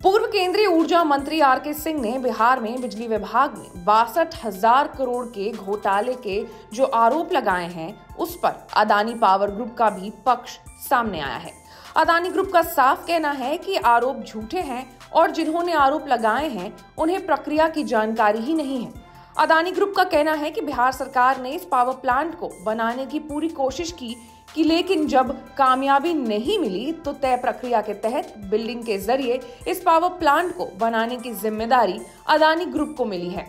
पूर्व केंद्रीय ऊर्जा मंत्री आर.के. सिंह ने बिहार में बिजली विभाग में 62,000 करोड़ के घोटाले के जो आरोप लगाए हैं, उस पर अदानी पावर ग्रुप का भी पक्ष सामने आया है। अदानी ग्रुप का साफ कहना है कि आरोप झूठे हैं और जिन्होंने आरोप लगाए हैं उन्हें प्रक्रिया की जानकारी ही नहीं है। अदानी ग्रुप का कहना है कि बिहार सरकार ने इस पावर प्लांट को बनाने की पूरी कोशिश की लेकिन जब कामयाबी नहीं मिली तो तय प्रक्रिया के तहत बिल्डिंग के जरिए इस पावर प्लांट को बनाने की जिम्मेदारी अदानी ग्रुप को मिली है।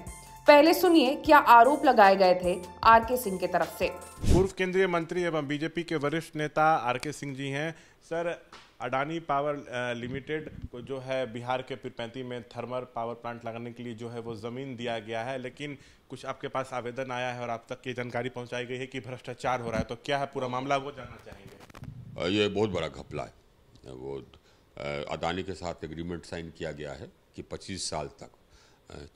पहले सुनिए क्या आरोप लगाए गए थे आर.के. सिंह की तरफ से। पूर्व केंद्रीय मंत्री एवं बीजेपी के वरिष्ठ नेता आर.के. सिंह जी हैं। सर, अडानी पावर लिमिटेड को जो है बिहार के पीरपैंती में थर्मल पावर प्लांट लगाने के लिए जो है वो ज़मीन दिया गया है, लेकिन कुछ आपके पास आवेदन आया है और आप तक ये जानकारी पहुंचाई गई है कि भ्रष्टाचार हो रहा है, तो क्या है पूरा मामला, वो जानना चाहेंगे। ये बहुत बड़ा घपला है। वो अडानी के साथ एग्रीमेंट साइन किया गया है कि 25 साल तक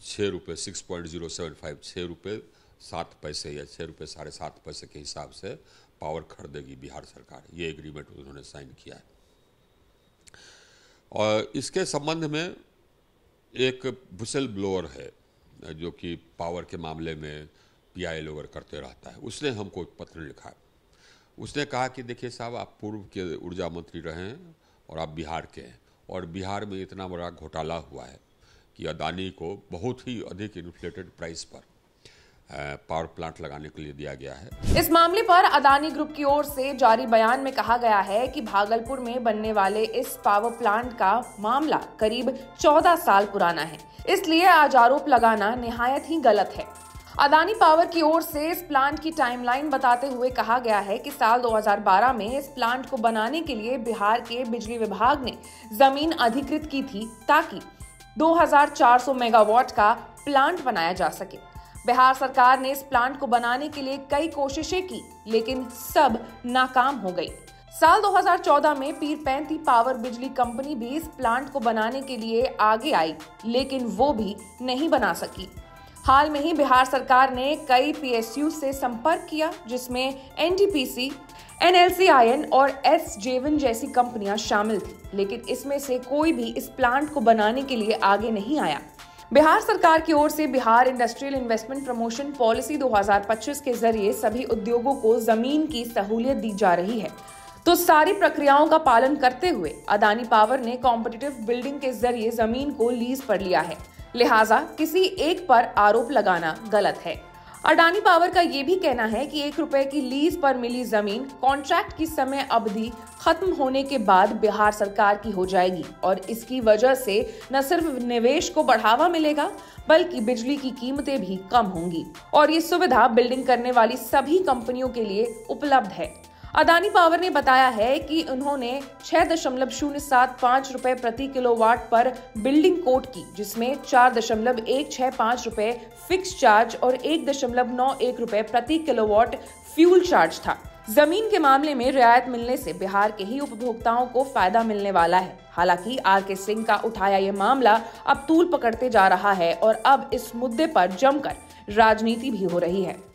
6 रुपये 6.075 6 रुपये 7 पैसे या 6 रुपये 7.5 पैसे के हिसाब से पावर खरीदेगी बिहार सरकार। ये एग्रीमेंट उन्होंने साइन किया है। और इसके संबंध में एक विसल ब्लोअर है जो कि पावर के मामले में पीआईएल वगैरह करते रहता है, उसने हमको एक पत्र लिखा है। उसने कहा कि देखिए साहब, आप पूर्व के ऊर्जा मंत्री रहे हैं और आप बिहार के हैं, और बिहार में इतना बड़ा घोटाला हुआ है कि अदानी को बहुत ही अधिक इन्फ्लेटेड प्राइस पर पावर प्लांट लगाने के लिए दिया गया है। इस मामले पर अदानी ग्रुप की ओर से जारी बयान में कहा गया है कि भागलपुर में बनने वाले इस पावर प्लांट का मामला करीब 14 साल पुराना है, इसलिए आज आरोप लगाना निहायत ही गलत है। अदानी पावर की ओर से इस प्लांट की टाइमलाइन बताते हुए कहा गया है कि साल 2012 में इस प्लांट को बनाने के लिए बिहार के बिजली विभाग ने जमीन अधिकृत की थी ताकि 2400 मेगावाट का प्लांट बनाया जा सके। बिहार सरकार ने इस प्लांट को बनाने के लिए कई कोशिशें की, लेकिन सब नाकाम हो गई। साल 2014 में पीरपैंती पावर बिजली कंपनी भी इस प्लांट को बनाने के लिए आगे आई, लेकिन वो भी नहीं बना सकी। हाल में ही बिहार सरकार ने कई पीएसयू से संपर्क किया, जिसमें एनटीपीसी, एनएलसीआईएन और एसजेविन जैसी कंपनियां शामिल थी, लेकिन इसमें से कोई भी इस प्लांट को बनाने के लिए आगे नहीं आया। बिहार सरकार की ओर से Bihar industrial investment promotion policy 2025 के जरिए सभी उद्योगों को जमीन की सहूलियत दी जा रही है, तो सारी प्रक्रियाओं का पालन करते हुए अदानी पावर ने कॉम्पिटिटिव बिल्डिंग के जरिए जमीन को लीज पर लिया है, लिहाजा किसी एक पर आरोप लगाना गलत है। अडानी पावर का ये भी कहना है कि 1 रुपए की लीज पर मिली जमीन कॉन्ट्रैक्ट की समय अवधि खत्म होने के बाद बिहार सरकार की हो जाएगी और इसकी वजह से न सिर्फ निवेश को बढ़ावा मिलेगा बल्कि बिजली की कीमतें भी कम होंगी और ये सुविधा बिल्डिंग करने वाली सभी कंपनियों के लिए उपलब्ध है। अदानी पावर ने बताया है कि उन्होंने 6.075 रुपए प्रति किलोवाट पर बिल्डिंग कोड की, जिसमें 4.165 रुपए फिक्स चार्ज और 1.91 रुपए प्रति किलोवाट फ्यूल चार्ज था। जमीन के मामले में रियायत मिलने से बिहार के ही उपभोक्ताओं को फायदा मिलने वाला है। हालांकि आर.के. सिंह का उठाया ये मामला अब तूल पकड़ते जा रहा है और अब इस मुद्दे पर जमकर राजनीति भी हो रही है।